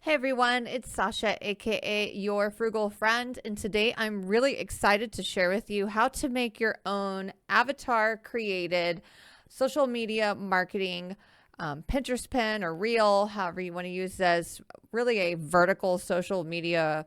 Hey everyone, it's Sasha, aka your frugal friend, and today I'm really excited to share with you how to make your own avatar created social media marketing Pinterest pin or reel, however you want to use this, really a vertical social media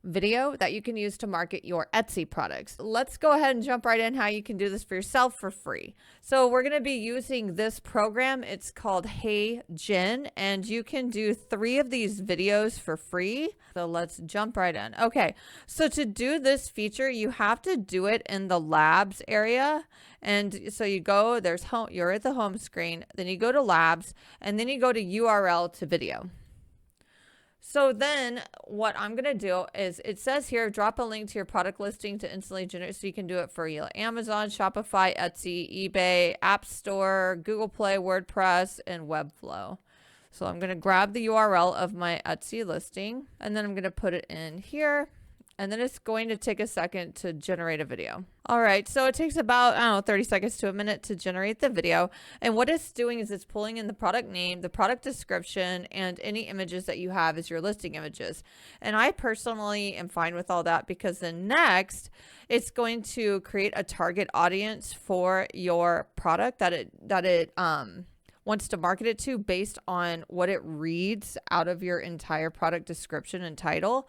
video that you can use to market your Etsy products. Let's go ahead and jump right in how you can do this for yourself for free. So we're going to be using this program. It's called HeyGen, and you can do 3 of these videos for free. So let's jump right in. Okay, so to do this feature, you have to do it in the labs area. And so you go, there's home, you're at the home screen, then you go to labs, and then you go to URL to video. So then what I'm going to do is it says here, drop a link to your product listing to instantly generate. So you can do it for Amazon, Shopify, Etsy, eBay, App Store, Google Play, WordPress, and Webflow. So I'm going to grab the URL of my Etsy listing and then I'm going to put it in here. And then it's going to take a second to generate a video. All right, so it takes about, I don't know, 30 seconds to a minute to generate the video. And what it's doing is it's pulling in the product name, the product description, and any images that you have as your listing images. And I personally am fine with all that because then next, it's going to create a target audience for your product that it wants to market it to based on what it reads out of your entire product description and title.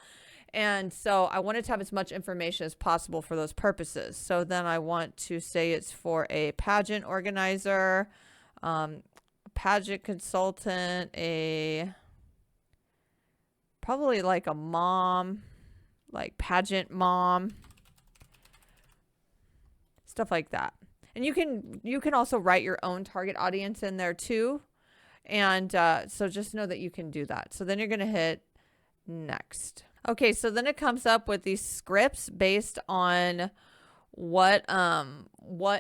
And so I wanted to have as much information as possible for those purposes. So then I want to say it's for a pageant organizer, pageant consultant, probably like a mom, like pageant mom, stuff like that. And you can also write your own target audience in there too. And so just know that you can do that. So then you're going to hit next. Okay, so then it comes up with these scripts based on what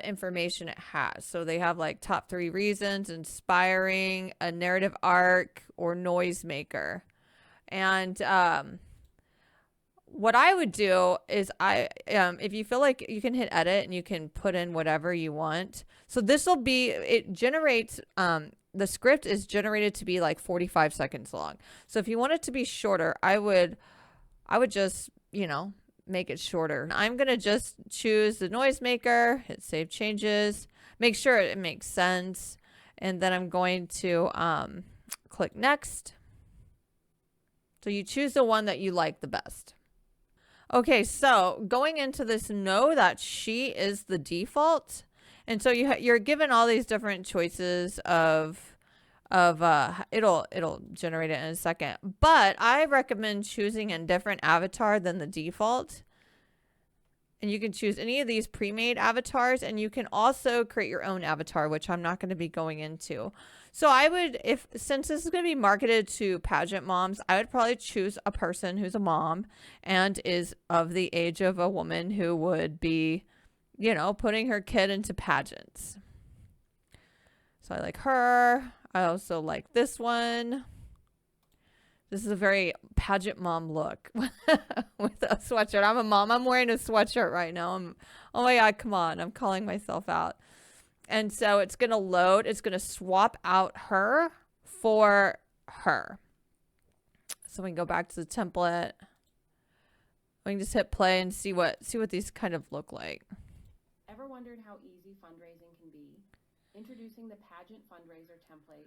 information it has. So they have like top 3 reasons, inspiring, a narrative arc, or noisemaker. And what I would do is if you feel like you can hit edit and you can put in whatever you want. So this will be, it generates the script is generated to be like 45 seconds long. So if you want it to be shorter, I would just, make it shorter. I'm going to just choose the noisemaker, hit save changes, make sure it makes sense. And then I'm going to click next. So you choose the one that you like the best. Okay, so going into this, know that she is the default. And so you're given all these different choices of it'll generate it in a second, but I recommend choosing a different avatar than the default. And you can choose any of these pre-made avatars, and you can also create your own avatar, which I'm not going to be going into. So I would, since this is going to be marketed to pageant moms, I would probably choose a person who's a mom and is of the age of a woman who would be, putting her kid into pageants. So I like her. I also like this one. This is a very pageant mom look with a sweatshirt. I'm a mom. I'm wearing a sweatshirt right now. Oh my God, come on. I'm calling myself out. And so it's going to load. It's going to swap out her for her. So we can go back to the template. We can just hit play and see what these kind of look like. Ever wondered how easy fundraising can be? Introducing the pageant fundraiser template.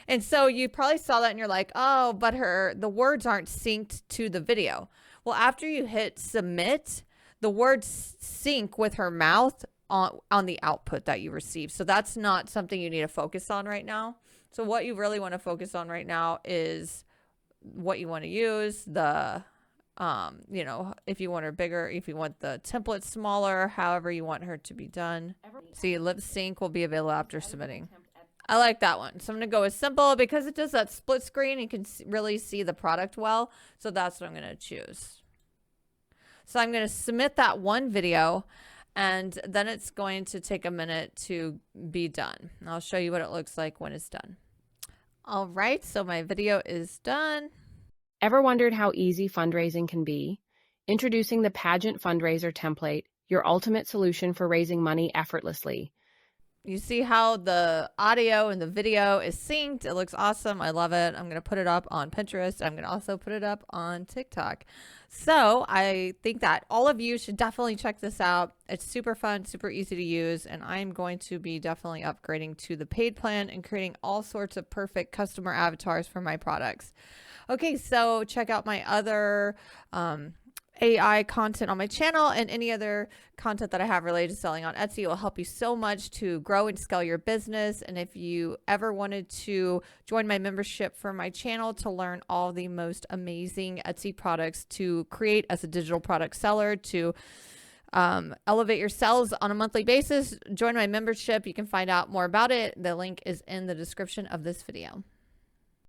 And so you probably saw that and you're like, oh, but the words aren't synced to the video. Well, after you hit submit, the words sync with her mouth on the output that you receive. So that's not something you need to focus on right now. So what you really want to focus on right now is what you want to use, if you want her bigger, if you want the template smaller, however you want her to be done. See, lip sync will be available after submitting. I like that one. So I'm going to go with simple because it does that split screen. You can really see the product well. So that's what I'm going to choose. So I'm going to submit that one video and then it's going to take a minute to be done. And I'll show you what it looks like when it's done. All right. So my video is done. Ever wondered how easy fundraising can be? Introducing the pageant fundraiser template, your ultimate solution for raising money effortlessly. You see how the audio and the video is synced. It looks awesome. I love it. I'm going to put it up on Pinterest. I'm going to also put it up on TikTok. So I think that all of you should definitely check this out. It's super fun, super easy to use, and I'm going to be definitely upgrading to the paid plan and creating all sorts of perfect customer avatars for my products. Okay, so check out my other AI content on my channel, and any other content that I have related to selling on Etsy. It will help you so much to grow and scale your business. And if you ever wanted to join my membership for my channel to learn all the most amazing Etsy products to create as a digital product seller, to elevate your sales on a monthly basis, join my membership. You can find out more about it. The link is in the description of this video.